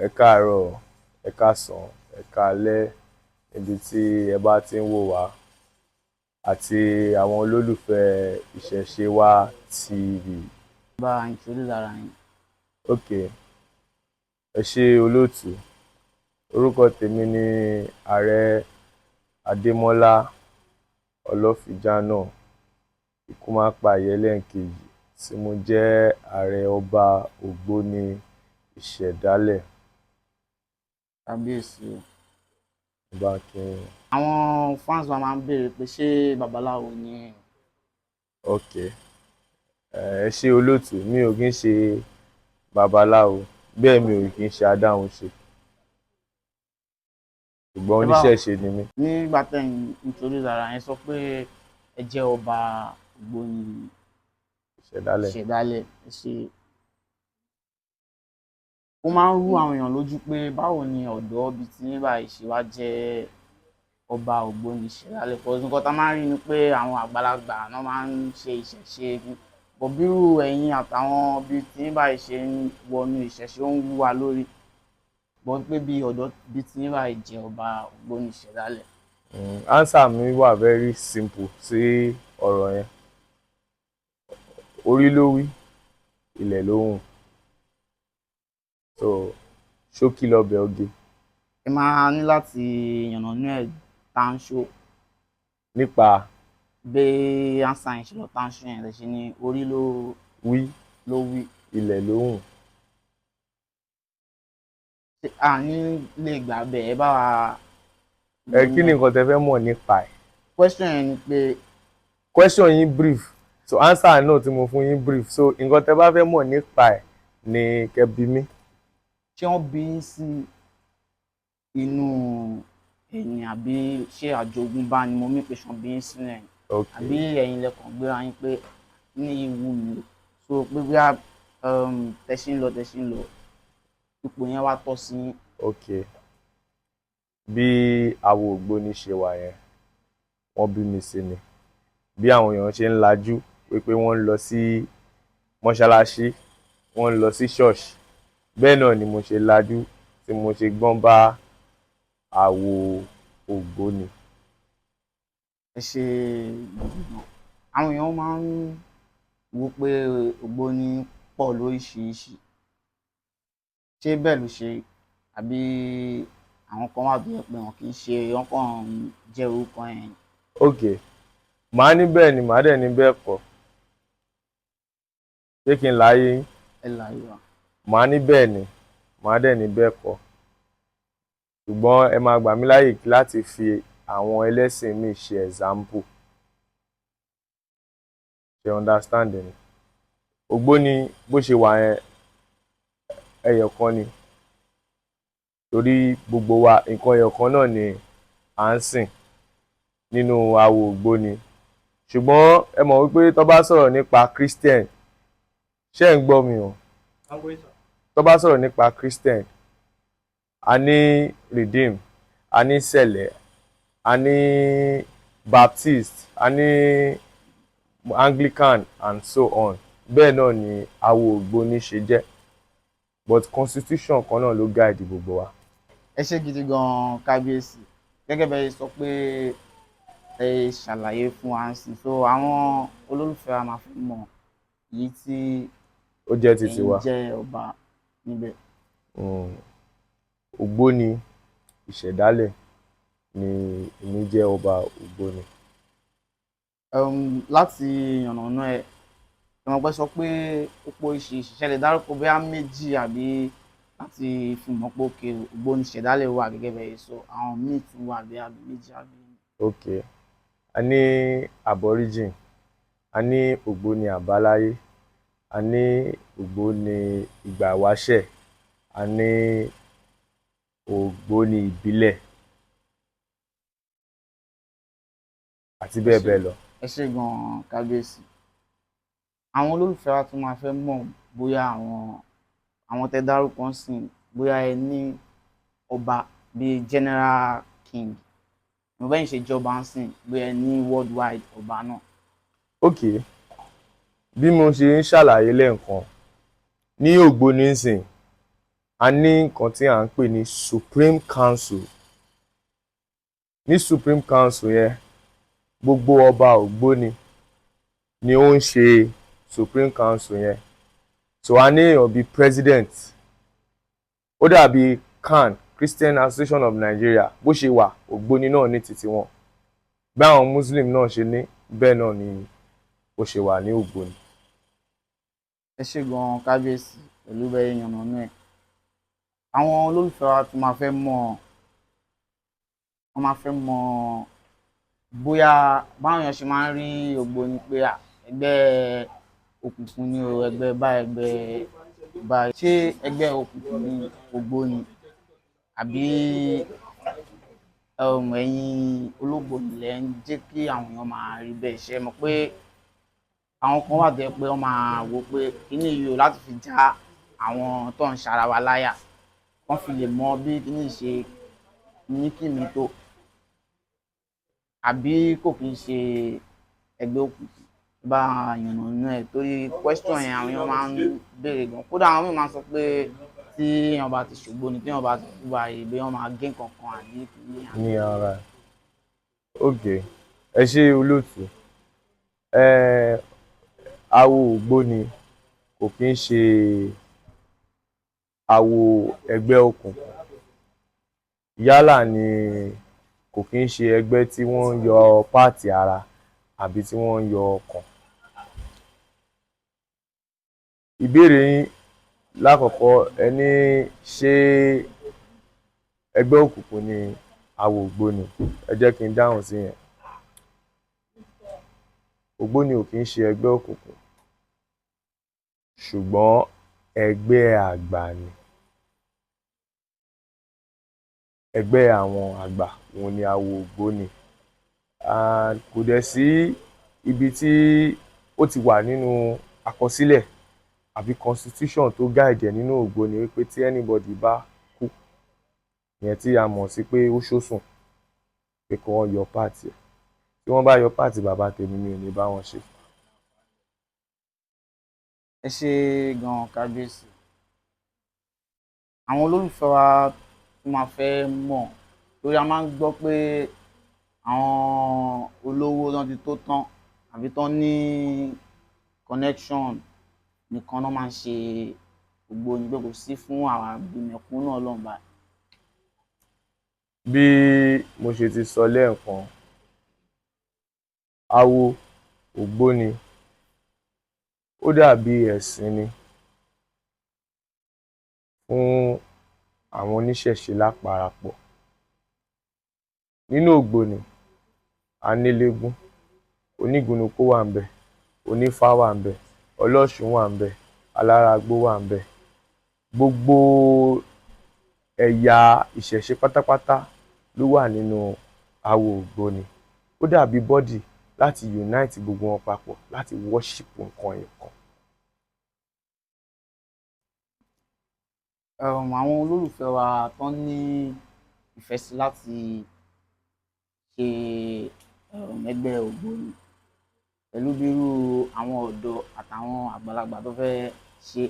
Ẹ káàárọ̀, ẹ káàsán, ẹ káalẹ́ níbi tí ẹ bá ti ń wò wá àti àwọn olólùfẹ́ Ìṣẹ̀ṣe Wa TV. Bá a introduce ara yín. Ok, ẹ ṣé olóòtú. Orúkọ tèmi ni Ààrẹ Adémọ́lá Ọlọ́fìjánà Ikúmápayẹ lẹ́ẹ̀kejì tí mo jẹ́ Ààrẹ Ọba Ògbóni Ìṣẹ̀dálẹ̀. Kábíyèsí o. Àwọn fans wa máa ń béèrè pé ṣé babaláwo ni ẹ? Ok, ẹ ṣé olóòtú, mi ò kí ń ṣe babaláwo, bẹ́ẹ̀ mi ò kí ń ṣe adáhunṣe, ṣùgbọ́n oníṣẹ̀ṣe ni mí. Nígbà tẹ́yìn introduce ara yẹn sọ pé ẹ jẹ́ ọba Ògbóni Ìṣẹ̀dálẹ̀. Ẹ ṣé. Ó máa ń rú àwọn èèyàn lójú pé báwo ni ọ̀dọ́ bíi ti yín báyìí ṣe wá jẹ́ ọba Ògbóni Ìṣẹ̀dálẹ̀. Because nǹkan tá a máa ń rí ni pé àwọn àgbàlagbà náà máa ń ṣe ìṣẹ̀ṣe, bọ̀ bírú ẹ̀yin àtàwọn bíi ti yín báyìí ṣe ń wọnú ìṣẹ̀ṣe ó ń wú wa lórí. Bọ̀ pé bí ọ̀dọ́ bíi ti yín báyìí jẹ́ ọba Ògbóni Ìṣẹ̀dálẹ̀. Answer mi wà very simple sí ọ̀rọ̀ yẹn. Orí ló wí, ilẹ̀ ló hùn. So ṣókí lọbẹ̀ oge. Ẹ máa ní láti yànnàná ẹ̀ tánṣó. Nípa bí answer yẹn ṣe lọ tánṣó yẹn lè ṣe ní orí ló wí, ilẹ̀ ló hùn. A ní lè gbà bẹ́ẹ̀, ẹ bá wa. Kí ni nǹkan tẹ fẹ́ mọ̀ nípa ẹ̀? Question yẹn ni pé. Question yín brief, so answer náà tí mo fún yín brief, so nǹkan tẹ bá fẹ́ mọ̀ nípa ẹ̀ ni kẹ́ bi mí. Ṣé wọ́n bí yín sí inú ẹ̀yìn àbí ṣé àjogúnbá ni mo mí pé ṣán bí yín sínú ẹ̀yìn? Àbí ẹ̀yin lẹ́kàn gbéra yín pé ní ìwú mi, so pé bí tẹ̀sí ń lọ ipò yẹn wá tọ́ sí yín. Ok, bí àwọn Ògbóni ṣe wà yẹn, wọ́n bí mi sí ni. Bí àwọn èèyàn ṣe ń lajú pé wọ́n ń lọ sí mọ́ṣáláṣí, wọ́n ń lọ sí ṣọ́ọ̀ṣì, bẹ́ẹ̀ náà ni mo ṣe lajú tí mo ṣe gbọ́n bá àwo Ògbóni. Ẹ ṣe gbọ̀ngàn. Àwọn èèyàn máa ń wò pé Ògbóni pọ̀ lóríṣiríṣi. Ṣé bẹ́ẹ̀ ló ṣe àbí àwọn kan wà tó yẹ pé wọn kì í ṣe, wọn kàn jẹ́ orúkọ yẹn? Ok, màá ní bẹ́ẹ̀ ni, màá dẹ̀ ní bẹ́ẹ̀ kọ́. Ṣé kí n láyé yín? Ẹ láyé wa. Màá ní bẹ́ẹ̀ ni, màá dẹ̀ ní bẹ́ẹ̀ kọ́. Ṣùgbọ́n ẹ máa gbà mí láyè láti fi àwọn ẹlẹ́sìn mi ṣe example. Ṣé understand ni? Ògbóni bó ṣe wà yẹn ẹyọ kan ni. Torí gbogbo wa nǹkan ẹyọ kan náà ni à ń sìn nínú àwo Ògbóni. Ṣùgbọ́n ẹ mọ̀ wípé tó bá sọ̀rọ̀ nípa Christian, ṣé ń gbọ́ mi o? Tó bá sọ̀rọ̀ nípa Christian, a ní Redeem, a ní Sẹ̀lẹ̀, a ní Baptist, a ní Anglican and so on. Bẹ́ẹ̀ náà ni àwo Ògbóni ṣe jẹ́, but constitution kan náà ló guide gbogbo wa. Ẹ ṣé gidi gan-an kábíyèsí. Gẹ́gẹ́ bẹ́ẹ̀ sọ pé ẹ ṣàlàyé fún wa sí, so àwọn olólùfẹ́ wa máa fi mọ̀ èyí tí ó jẹ́ títí wa. ẹ̀yin jẹ́ ọba níbẹ̀. Ògbóni Ìṣẹ̀dálẹ̀ ni èmi jẹ́ ọba Ògbóni. Láti yànnàná ẹ̀, ìmọ̀pẹ́ sọ pé ó pọ̀ oríṣiríṣi. Ṣé lè dárúkọ bóyá méjì àbí láti fi mọ̀ pé òkè Ògbóni Ìṣẹ̀dálẹ̀ wà gẹ́gẹ́ bẹ́ẹ̀ sọ, àwọn míì tún wà bí àbí méjì àbí. Ok, a ní Aborigine, a ní Ògbóni Àbáláyé, a ní Ògbóni Ìgbà Ìwáṣẹ̀, a ní Ògbóni Ìbílẹ̀ àti bẹ́ẹ̀ bẹ́ẹ̀ lọ. Ẹ ṣé gan-an kábíyèsí. Àwọn olólùfẹ́ wa tún máa fẹ́ mọ̀ bóyá àwọn tẹ́ dárúkọ ń sìn, bóyá ẹ ní ọba bíi General King. Mo bẹ́yìn ṣe jọba ń sìn, bóyá ẹ ní worldwide ọba náà. Ok, bí mo ṣe ń ṣàlàyé lẹ́ẹ̀kan, ní Ògbóni ń sìn a ní nǹkan tí à ń pè ní Supreme Council. Ní Supreme Council yẹn gbogbo ọba Ògbóni ni ó ń ṣe Supreme Council yẹn. So a ní èèyàn bíi president, ó dàbí CAN, Christian Association of Nigeria, bó ṣe wà Ògbóni náà ní títí wọn, bí àwọn Muslim náà ṣe ní bẹ́ẹ̀ náà ni ó ṣe wà ní Ògbóni. ẹ ṣé gan kábíyèsí pẹ̀lú bẹ́ẹ̀ yànnàná ẹ̀. àwọn olólùfẹ́ wa tún máa fẹ́ mọ̀ bóyá báwọn èèyàn ṣe máa ń rí Ògbóni pé ẹgbẹ́ òkùnkùn ni o, ẹgbẹ́ báyìí ṣé ẹgbẹ́ òkùnkùn ni Ògbóni àbí ẹ̀yin Ológbòní lẹ ń jẹ́ kí àwọn èèyàn máa rí bẹ́ẹ̀? ṣe mọ̀ pé àwọn kan wà tó jẹ́ pé wọ́n máa wò pé kíní yìí o láti fi já àwọn tó ń ṣara wa láyà, wọ́n fi lè mọ bí kíní ṣe ní kìmí tó, àbí kò kí ń ṣe ẹgbẹ́ òkùnkùn. Bá yànnàná ẹ̀ torí question yẹn àwọn èèyàn máa ń béèrè gan. Kódà àwọn míì máa ń sọ pé tí èèyàn bá ti ṣògbóni, tí èèyàn bá ti kú báyìí, bí wọ́n máa gé nǹkan kan àbí kíní. Ní ara ẹ̀. Ok, ẹ ṣé olóòtú. Awo Ògbóni kò kí ń ṣe awo ẹgbẹ́ òkùnkùn, yálà ni kò kí ń ṣe ẹgbẹ́ tí wọ́n ń yọ páàtì ara àbí tí wọ́n ń yọ ọkàn. Ìbéèrè yín lákọ̀ọ́kọ́ ẹ ní ṣé ẹgbẹ́ òkùnkùn ni awo Ògbóni, ẹ jẹ́ kí n dáhùn sí yẹn. Ògbóni ò kí ń ṣe ẹgbẹ́ òkùnkùn, ṣùgbọ́n ẹgbẹ́ àgbà ni. Ẹgbẹ́ àwọn àgbà òun ni awo Ògbóni. Kò dẹ̀ sí ibi tí ó ti wà nínú àkọsílẹ̀ àbí constitution tó guide nínú Ògbóni wípé tí anybody bá kú, ìyẹn tí a mọ̀ sí pé ó ṣósùn, pé kí wọ́n yọ páàtì ẹ̀. Tí wọ́n bá yọ páàtì bàbá tèmi, mi ò ní bá wọn ṣe. ẹ ṣé gan kábíyèsí. àwọn olólùfẹ́ wa tún máa fẹ́ mọ̀ torí a máa ń gbọ́ pé àwọn olówó tán ti tó tán àbí tán ní connection nìkan náà máa ń ṣe Ògbóni, pé kò sí fún àwọn àgbẹ̀mẹ̀kúnnù Ọlọ́run báyìí. Bí mo ṣe ti sọ lẹ́ẹ̀kan, awo Ògbóni ó dàbí ẹ̀sìn ni fún àwọn oníṣẹ̀ṣe láparapọ̀. Nínú Ògbóni a ní eléégún, onígunukó wà ńbẹ̀, onífá wà ńbẹ̀, ọlọ́ṣun wà ńbẹ̀, alárágbó wà ńbẹ̀. Gbogbo ẹ̀yà ìṣẹ̀ṣe pátápátá ló wà nínú awo Ògbóni. Ó dàbí bọ́dì láti unite gbogbo wọn papọ̀ láti worship nǹkan ẹ̀kan. àwọn olólùfẹ́ wa tán ní ìfẹ́ sí láti ṣe ẹgbẹ́ Ògbóni pẹ̀lú bírú àwọn ọ̀dọ́ àtàwọn àgbàlagbà tó fẹ́ ṣe,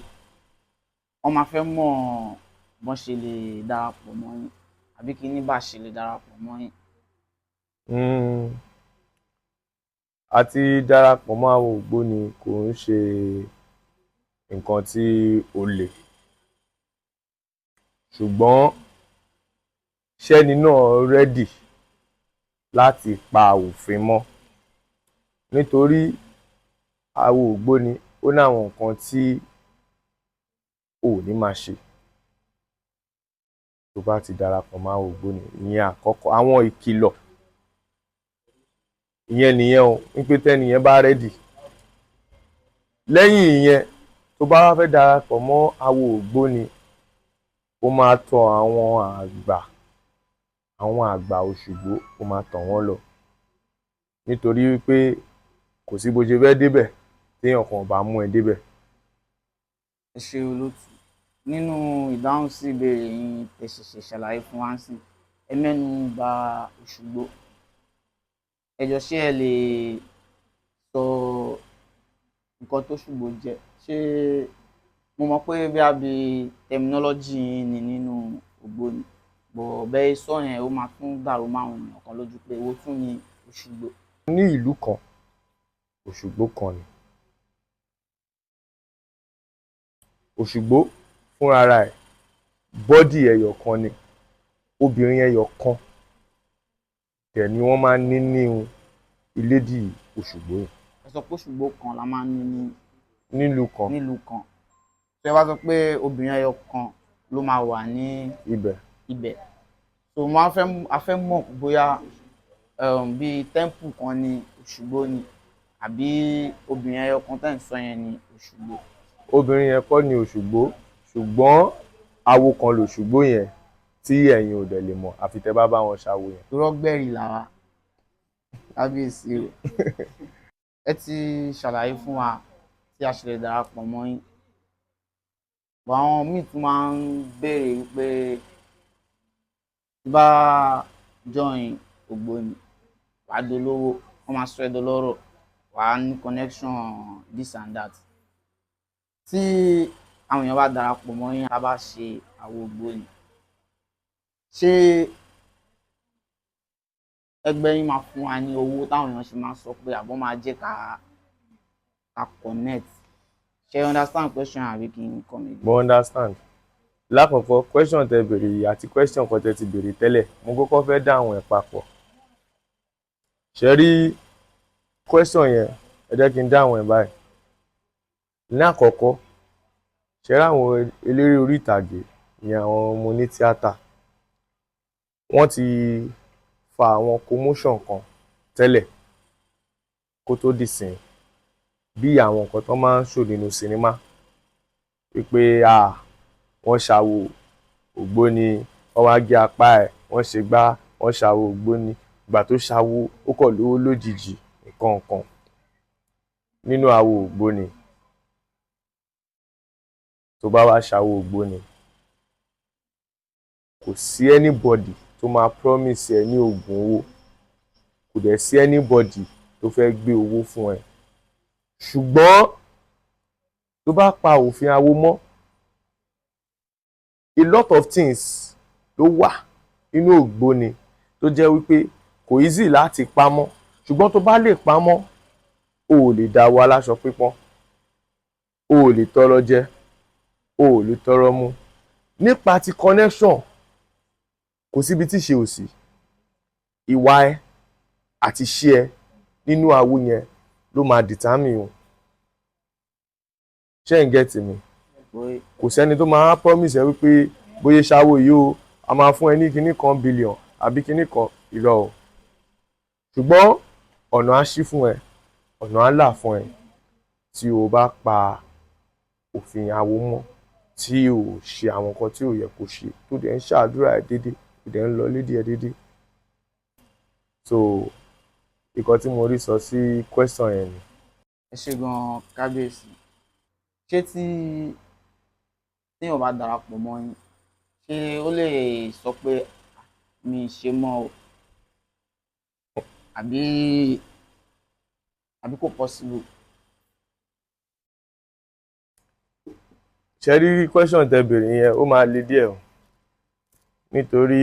wọ́n máa fẹ́ mọ̀ bọ́n ṣe lè darapọ̀ mọ́ yín àbí kí ní bá ṣe lè darapọ̀ mọ́ yín. Àti darapọ̀ mọ́ awo Ògbóni kò ń ṣe nǹkan tí ó le, ṣùgbọ́n ṣẹ́ni náà rẹ́dì láti pa òfin mọ́, nítorí awo Ògbóni ó ní àwọn nǹkan tí ò ní máa ṣe tó bá ti darapọ̀ mọ́ awo Ògbóni. Ìyẹn àkọ́kọ́, àwọn ìkìlọ̀ ìyẹn nìyẹn o, wípé tẹ́nìyẹn bá rẹ́dì. Lẹ́yìn ìyẹn, tó bá wá fẹ́ darapọ̀ mọ́ awo Ògbóni, ó máa tọ̀ àwọn àgbà Òṣùgbó, ó máa tọ̀ wọ́n lọ, nítorí wípé kò sí bó ṣe fẹ́ débẹ̀ téèyàn kan ò bá mú ẹ débẹ̀. ẹ ṣé olóòtú. nínú ìdáhùn sí ìbéèrè yín tẹ́ ṣẹ̀ṣẹ̀ ṣàlàyé fún wa ńsìn, ẹ mẹ́nu bà Òṣùgbó. ẹ jọ̀ọ́ ṣé ẹ lè sọ nǹkan t'Óṣùgbó jẹ́? ṣé mo mọ̀ pé bí a bí terminology ni nínú ògbóni bọ̀ bẹ́ẹ̀ sọ yẹn ó máa tún dàrú máwọn èèyàn kan lójú pé owó tún ní Òṣùgbó. ní ìlú kan Òṣùgbó kan ni. Òṣùgbó fúnra ẹ̀ bọ́dì ẹyọ kan ni, obìnrin ẹyọ kan dẹ̀ ni wọ́n máa ń ní ní ilédì Òṣùgbó yìí. Ẹ sọ pé Òṣùgbó kan la máa ń ní nílùú kan nílùú kan, tó ẹ bá sọ pé obìnrin ẹyọ kan ló máa wà ní ibẹ̀. so mo á fẹ́ mọ̀ bóyá bíi temple kan ní Òṣùgbó ni àbí obìnrin ẹyọ kan tẹ́ ń sọ yẹn ní Òṣùgbó. Obìnrin yẹn kọ́ ni Òṣùgbó, ṣùgbọ́n awo kan l'Òṣùgbó yẹn tí ẹ̀yin ò dẹ̀ lè mọ̀ àfi tẹ́ bá bá wọn ṣàwo yẹn. rọgbẹ̀rì làwa kábíyèsí o. Ẹ ti ṣàlàyé fún wa tí a ṣe lè darapọ̀ mọ́ yín, àwọn míì tún máa ń béèrè wípé bá join ògbóni wàá dolówó, wọ́n máa sọ ẹ́ dọlọ́rọ̀, wàá ní connection this and that. Tí àwọn èèyàn bá darapọ̀ mọ́ yín a bá ṣe àwo ògbóni, ṣé ẹgbẹ́ yín máa fún wa ní owó táwọn èèyàn ṣe máa sọ pé àbọ̀ máa jẹ́ ká connect? Ṣé you understand question àbí kí n kọ́ mi? Mo understand. Lákọ̀ọ́kọ́ question tẹ béèrè yìí àti question kan tẹ ti béèrè tẹ́lẹ̀ mo kọ́kọ́ fẹ́ dáhùn ẹ̀ papọ̀. Ṣé rí question yẹn ẹ jẹ́ kí n dáhùn ẹ̀ báyìí. Ní àkọ́kọ́ ṣé rí àwọn eléré orí ìtàgé ni àwọn ọmọ ní tíátà wọ́n ti fa àwọn commotion kan tẹ́lẹ̀ kó tó dìsìn bí àwọn nǹkan tó máa ń ṣò nínú sinimá wípé wọ́n ṣàwo ògbóni, wọ́n wá gé apá ẹ̀, wọ́n ṣe gbá, wọ́n ṣàwo ògbóni, ìgbà tó ṣàwo ó kọ̀ lówó lójijì nǹkan nínú àwo ògbóni. Tó bá wá ṣàwo ògbóni kò sí anybody tó máa promise ẹ ní oògùn owó, kò dẹ̀ sí anybody tó fẹ́ gbé owó fún ẹ. Ṣùgbọ́n tó bá pa òfin awo mọ́, a lot of things ló wà nínú ògbóni tó jẹ́ wípé kò easy láti pamọ́, ṣùgbọ́n tó bá lè pamọ́ o ò lè dá wa láṣọ pípọ́n, o ò lè tọrọ jẹ, o ò lè tọrọ mu. Nípa ti connection kò síbi tí ṣe ò sí, ìwà ẹ àti ṣe ẹ nínú awo yẹn ló máa determine o. Ṣé ń get mi? Kò sẹ́ni tó máa promise ẹ wípé bóyá ṣàwo yìí o a máa fún ẹ ní kinní kan billion àbí kinní kan, irọ́ o. Ṣùgbọ́n ọ̀nà á ṣí fún ẹ, ọ̀nà á là fún ẹ tí o bá pa òfin awo mọ́, tí o ṣe àwọn nǹkan tí ò yẹ kó ṣe, tó dẹ̀ ń ṣàdúrà ẹ déédéé, tó dẹ̀ ń lọ lédè ẹ déédéé. So nǹkan tí mo rí sọ sí question yẹn ni. Ẹ ṣé gan kábíyèsí. Ṣé téèyàn bá darapọ̀ mọ́ yín ṣé ó lè sọ pé mi ì ṣe mọ́ o àbí kò possible? Ṣé rí question tẹ béèrè yẹn ó máa le díẹ̀ o, nítorí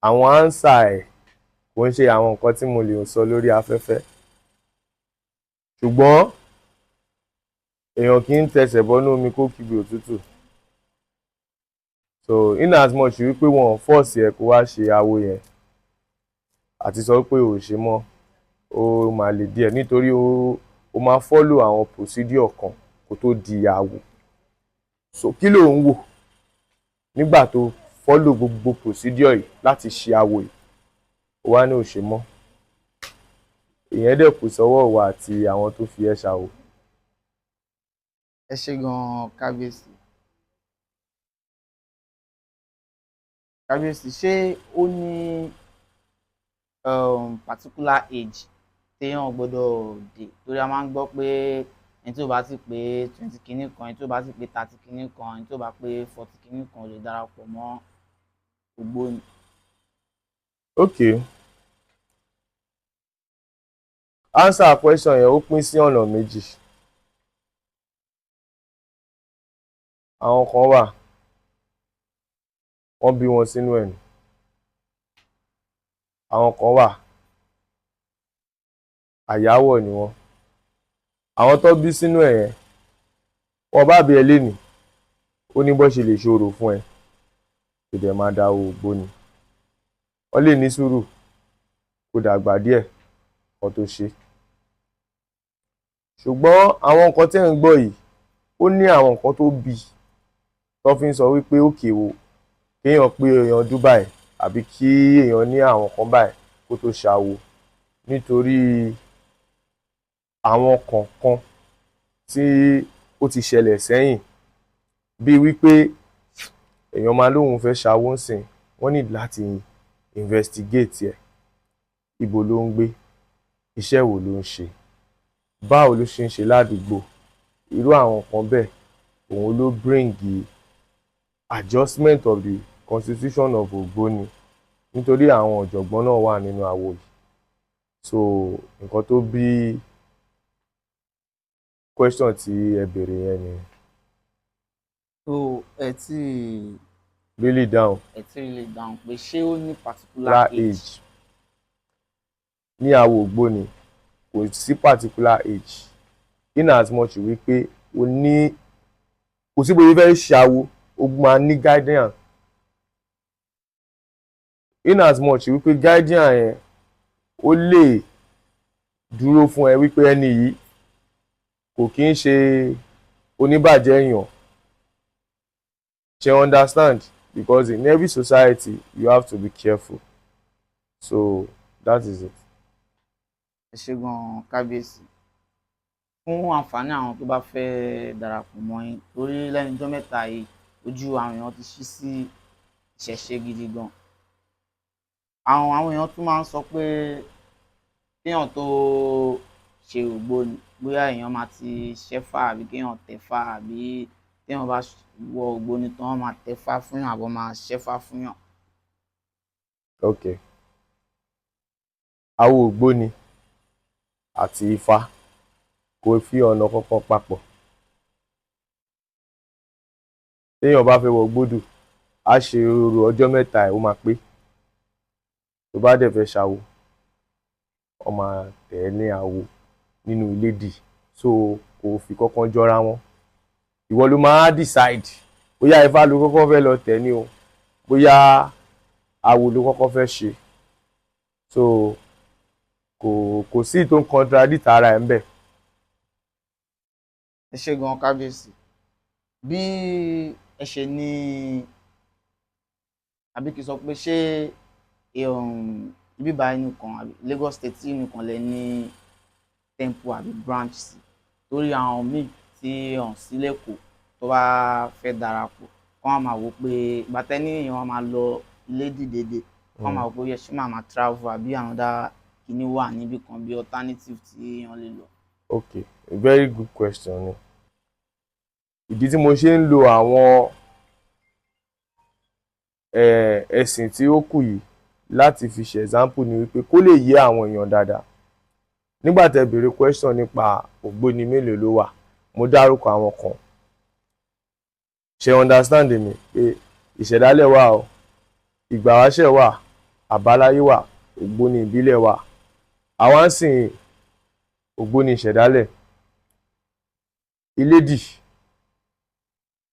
àwọn answer ẹ̀ kò ń ṣe àwọn nǹkan tí mo lè sọ lórí afẹ́fẹ́. Ṣùgbọ́n èèyàn kì í tẹsẹ̀ bọ́nú omi kó kígbe òtútù. So in as much wípé wọn force ẹ kó wá ṣe awo yẹn àti sọ pé ò ṣe mọ́ ó máa le díẹ̀, nítorí ó máa follow àwọn procedure kan kó tó di awo. So kí ló ń wò nígbà tó follow gbogbo procedure yìí láti ṣe awo yìí ó wá ní ò ṣe mọ́? Ìyẹn dẹ̀ kù sọ́wọ́ wa àti àwọn tó fi ẹ́ ṣàwo. Ẹ ṣé gan kábíyèsí. Kábíyèsí ṣé ó ní particular age téèyàn gbọ́dọ̀ dé? Torí a máa ń gbọ́ pé ẹni tí ò bá ti pé 20 kinní kan, ẹni tí ò bá ti pé 30 kinní kan, ẹni tí ò bá pé 40 kinní kan lè darapọ̀ mọ́ ògbóni. Okay. Answer question yẹn ó pín sí ọ̀nà méjì. àwọn kan wà wọ́n bí wọn sínú ẹ̀ ni, àwọn kan wà àyáwọ̀ ni wọ́n. Àwọn tó bí sínú ẹ̀ yẹn wọ́n bá bí ẹ lénìí ó ní bó ṣe lè ṣòro fún ẹ kò dẹ̀ máa da ògbó ni. Wọ́n lè ní sùúrù kó dàgbà díẹ̀ kan tó ṣe. Ṣùgbọ́n àwọn nǹkan tẹ́ ń gbọ́ yìí ó ní àwọn nǹkan tó bí tó fi ń sọ wípé òkè o kéèyàn pé èèyàn Dubai àbí kí èèyàn ní àwọn kan báyìí kó tó ṣàwo, nítorí àwọn kọ̀ọ̀kan tí ó ti ṣẹlẹ̀ sẹ́yìn, bíi wípé èèyàn máa lóun fẹ́ ṣàwo ńsìn, wọ́n ní láti investigate ẹ̀, ibo ló ń gbé, iṣẹ́ wo ló ń ṣe, báwo ló ṣe ń ṣe ládùúgbò. Irú àwọn kan bẹ́ẹ̀ òun ló bring adjustment of the constitution of Ògbóni, nítorí àwọn ọ̀jọ̀gbọ́n náà wà nínú àwo yìí. So nǹkan tó bí question tí ẹ béèrè yẹn ni. so Really down ẹ ti rí lè dáhùn pé ṣé ó ní particular age. ní àwo Ògbóni kò sí particular age, in as much wípé o ní kò sí bóyá fẹ́ ṣàwo o máa ní guardian, in as much wípé guardian yẹn ó lè dúró fún ẹ wípé ẹni yìí kò kí ń ṣe oníbàjẹ́ èèyàn. Ṣé understand? Because in every society you have to be careful. So that is it. ẹ ṣé gan kábíyèsí fún àǹfààní àwọn tó bá fẹ́ darapọ̀ mọ́ yín, torí lẹ́nu ọjọ́ mẹ́ta yìí ojú àwọn èèyàn ti ṣí sí ìṣẹ̀ṣe gidi gan. Àwọn èèyàn tún máa ń sọ pé kéèyàn tó ṣe Ògbóni bóyá èèyàn máa ti ṣẹ́fá àbí kéèyàn tẹ̀fá, àbí téèyàn bá wọ Ògbóni tán wọ́n máa tẹ̀fá fún yàn àbí wọ́n máa ṣẹ́fá fún yàn. Okay. Àwo Ògbóni àti Ifá kò fi ọ̀nà kankan papọ̀. Téèyàn bá fẹ́ wọ gbódù á ṣe orò ọjọ́ mẹ́ta ẹ̀ ó máa pé. Tó bá dẹ̀ fẹ́ ṣàwo wọ́n máa tẹ̀ ẹ́ ní àwo nínú ilédì, so kò fi kankan jọra wọn. Ìwọ ló máa decide bóyá Ifá ló kọ́kọ́ fẹ́ lọ tẹ̀ ní o, bóyá àwo ló kọ́kọ́ fẹ́ ṣe. So kò sí tó ń contradict ara ẹ̀ ń bẹ̀. ẹ ṣé gan kábíyèsí bí ẹ ṣe ní, àbí kí n sọ pé ṣé ibi báyìí nìkan àbí Lagos State nìkan lẹ ní temple àbí branch sí, torí àwọn míì tí hàn sí lẹ́kọ̀ọ́ tó bá fẹ́ darapọ̀ wọ́n máa wò pé gbàtẹ́ni èèyàn máa lọ ilé dìdèdè wọ́n máa wò pé ṣé máa travel àbí àwọn dá kíní wà níbì kan bí alternative tí èèyàn lè lọ. Okay, a very good question ni. Ìdí tí mo ṣe ń lo àwọn ẹ̀sìn tí ó kù yìí láti fi ṣe example ni wípé kó lè yé àwọn èèyàn dáadáa. Nígbà tẹ́ béèrè question nípa Ògbóni mélòó ló wà, mo dárúkọ àwọn kan. Ṣé understand mi pé ìṣẹ̀dálẹ̀ wà o, ìgbàwáṣẹ̀ wà, àbáláyé wà, Ògbóni ìbílẹ̀ wà. Àwa ń sìn Ògbóni ìṣẹ̀dálẹ̀.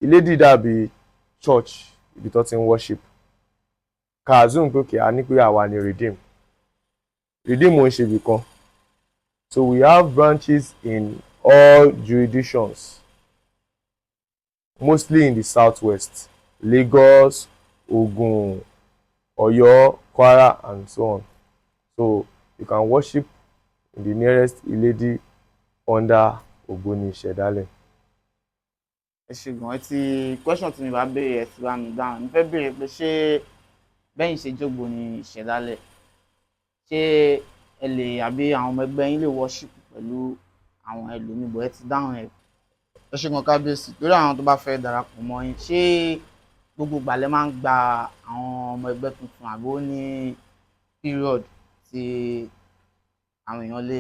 Ilédì dàbí church ibi tó ti ń worship. Kazeem pé kí a ní pé àwa ni Redeem ò ń ṣe ibì kan. So we have branches in all jurisdictions, mostly in the southwest, Lagos, Ogun, Ọ̀yọ́, Kwara and so on. So you can worship in the nearest Ilédì under Ògbóni ìṣẹ̀dálẹ̀. ẹ ṣé gan, ẹ ti question tí mi bá béèrè ẹ ti bá mi dáhùn. mo fẹ́ béèrè pé ṣé bẹ́yìn ṣe j'Ògbóni ìṣẹ̀dálẹ̀ ṣé ẹ lè àbí àwọn ọmọ ẹgbẹ́ yín lè worship pẹ̀lú àwọn ẹlòmíì, bọ̀ ẹ ti dáhùn ẹ̀. ẹ ṣé gan kábíyèsí lórí àwọn tó bá fẹ́ darapọ̀ mọ́ yín, ṣé gbogbo ìgbà lẹ máa ń gba àwọn ọmọ ẹgbẹ́ tuntun àbí ó ní period tí àwọn èèyàn lè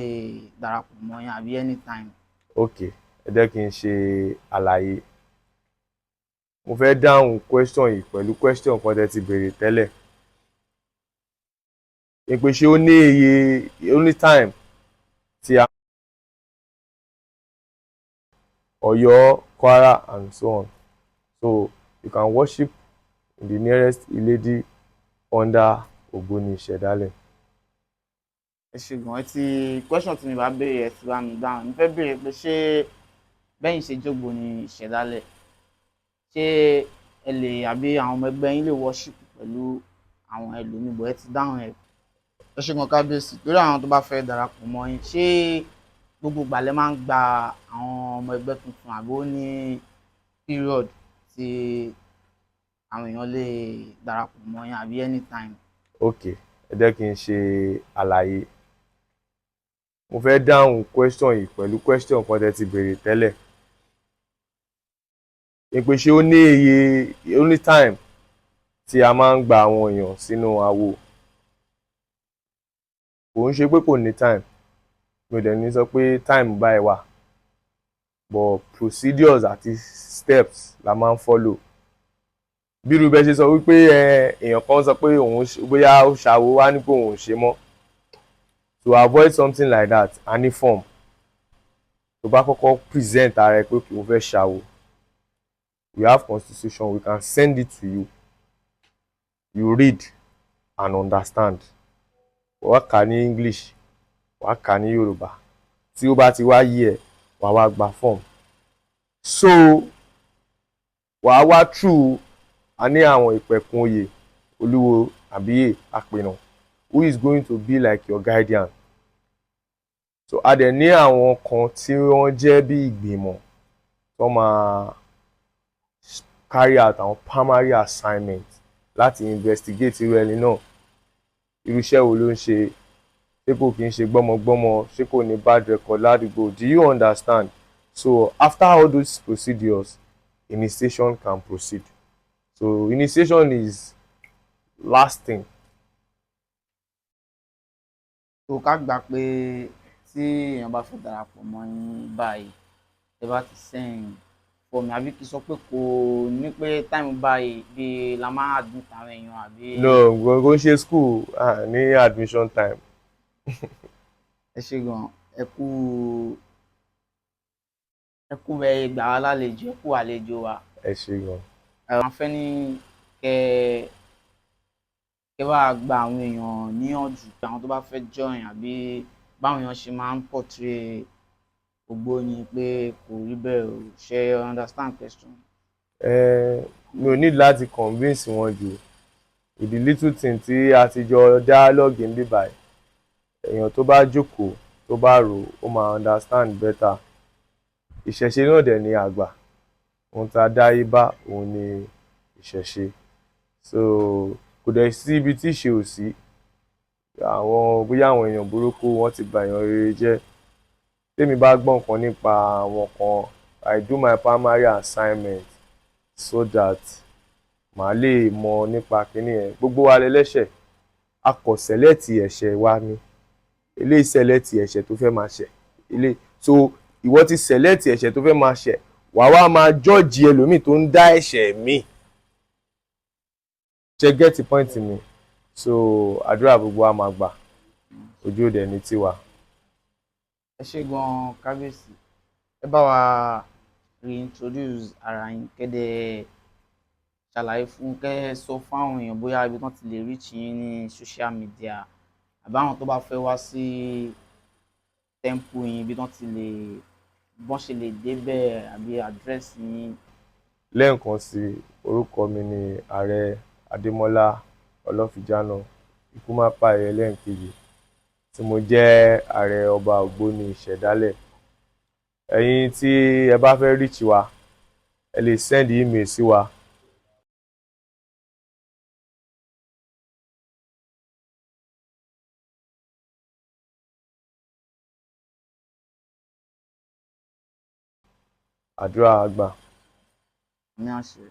darapọ̀ mọ́ yín àbí anytime? Okay, ẹ jẹ́ kí n ṣe àlàyé. mo fẹ́ dáhùn question yìí pẹ̀lú question kan tẹ́ ti béèrè tẹ́lẹ̀ pé ṣé ó ní only time tí a Ọ̀yọ́, Kwara and so on, so you can worship in the nearest Iledi under Ògbóni Ìṣẹ̀dálẹ̀. ẹ ṣe gan, ẹ ti question tí mi bá béèrè ẹ ti bá mi dáhùn. mo fẹ́ béèrè pé ṣé bẹ́yìn ṣe j'Ògbóni Ìṣẹ̀dálẹ̀ ṣé ẹ lè àbí àwọn ọmọ ẹgbẹ́ yín lè worship pẹ̀lú àwọn ẹlòmíì, bọ̀ ẹ ti dáhùn ẹ. ẹ ṣe gan kábíyèsí. lórí àwọn tó bá fẹ́ darapọ̀ mọ́ yín, ṣé gbogbo ìgbà lẹ máa ń gba àwọn ọmọ ẹgbẹ́ tuntun àbí ó ní period tí àwọn èèyàn lè darapọ̀ mọ́ yín àbí anytime? Ok, ẹ jẹ́ kí n ṣe àlàyé. Mo fẹ́ dáhùn question yìí pẹ̀lú question kan tẹ́ ti béèrè tẹ́lẹ̀ pé ṣé ó ní only time tí a máa ń gba àwọn èèyàn sínú àwo. Kò ń ṣe pé kò ní time, mi ò dẹ̀ ní sọ pé time báyìí wà, but procedures àti steps la máa ń follow. Bí irú bẹ́ẹ̀ ṣe sọ wípé èèyàn kan sọ pé òun bóyá ó ṣàwo wá ní pé òun ò ṣe mọ́. To avoid something like that, a ní form tó bá kọ́kọ́ present ara ẹ pé kí o fẹ́ ṣàwo, we have constitution, we can send it to you, you read and understand. Wàá kà ní English, wàá kà ní Yorùbá, tí ó bá ti wá yé ẹ wàá wá gba form. So wàá wá through a ní àwọn ìpẹ̀kun oyè olúwo àbíyè àpènà who is going to be like your guardian. So a dẹ̀ ní àwọn kan tí wọ́n jẹ́ bí ìgbìmọ̀ tó máa carry out àwọn primary assignment láti investigate irú ẹni náà, irú iṣẹ́ wo ló ń ṣe, ṣé kò kí ń ṣe gbọ́mọgbọ́mọ, ṣé kò ní bad record ládùúgbò, do you understand? So after all those procedures, initiation can proceed. So initiation is last thing. tó ká gbà pé tí èèyàn bá fẹ́ darapọ̀ mọ́ yín báyìí, ẹ bá ti sẹ́yìn fọmi àbí kí sọ pé kò ní pé táìmù báyìí bí la máa admit àwọn èèyàn àbí. No, gbogbo ṣe school ní admission time. ẹ ṣe gan, ẹ kú bẹ́ẹ̀ gbà wá lálejò, ẹ kú àlejò wa. Ẹ ṣe gan. àwọn afẹ́ ní kẹ́ bá gba àwọn èèyàn níyànjú, àwọn tó bá fẹ́ join àbí báwọn èèyàn ṣe máa ń portray Ògbóni pé kò rí bẹ́ẹ̀ o, ṣe understand question? Mi ò need láti convince wọn jù, with the little thing tí a ti jọ dialogue ń bí báyìí, èèyàn tó bá jókòó tó bá rò ó máa understand better. Ìṣẹ̀ṣe náà dẹ̀ ni àgbà, ohun tá a dáyé bá òun ni ìṣẹ̀ṣe. So kò dẹ̀ sí ibi tí ìṣe ò sí, bóyá àwọn èèyàn burúkú wọ́n ti bà èèyàn rere jẹ́. Tèmi bá gbọ́ nǹkan nípa àwọn kan, I do my primary assignment so that màá lè mọ̀ nípa kíní ẹ̀. Gbogbo wa lẹ́lẹ́ṣẹ̀, a kò sẹ̀lẹ́tì ẹ̀ṣẹ̀ wa ni, eléyìí sẹ̀lẹ́tì ẹ̀ṣẹ̀ tó fẹ́ máa ṣẹ̀ eléyìí. So ìwọ ti sẹ̀lẹ́tì ẹ̀ṣẹ̀ tó fẹ́ máa ṣẹ̀, wàá wá máa jọ́ọ̀jì ẹlòmíì tó ń dá ẹ̀ṣẹ̀ míì. Ṣé get the point mi? So àdúrà gbogbo wa máa gbà, ojú òde ní tiwa. ẹ ṣe gan kábíyèsí. ẹ bá wa reintroduce ara yín, kẹ́dẹ̀ ṣàlàyé kẹ́ sọ fún àwọn èèyàn bóyá ibi tán ti lè reach yín ní social media àbáwọn tó bá fẹ́ wá sí temple yín, ibi tán ti lè bọ́n ṣe lè débẹ̀ àbí address yín. Lẹ́ẹ̀kan sí, orúkọ mi ni Ààrẹ Adémọ́lá Ọlọ́fìjánà Ikúmápáyẹ lẹ́ẹ̀kejì, tí mo jẹ́ ààrẹ ọba Ògbóni Ìṣẹ̀dálẹ̀. Ẹ̀yin tí ẹ bá fẹ́ reach wa, ẹ lè send email sí wa. Àdúrà àgbà. ní àṣẹ.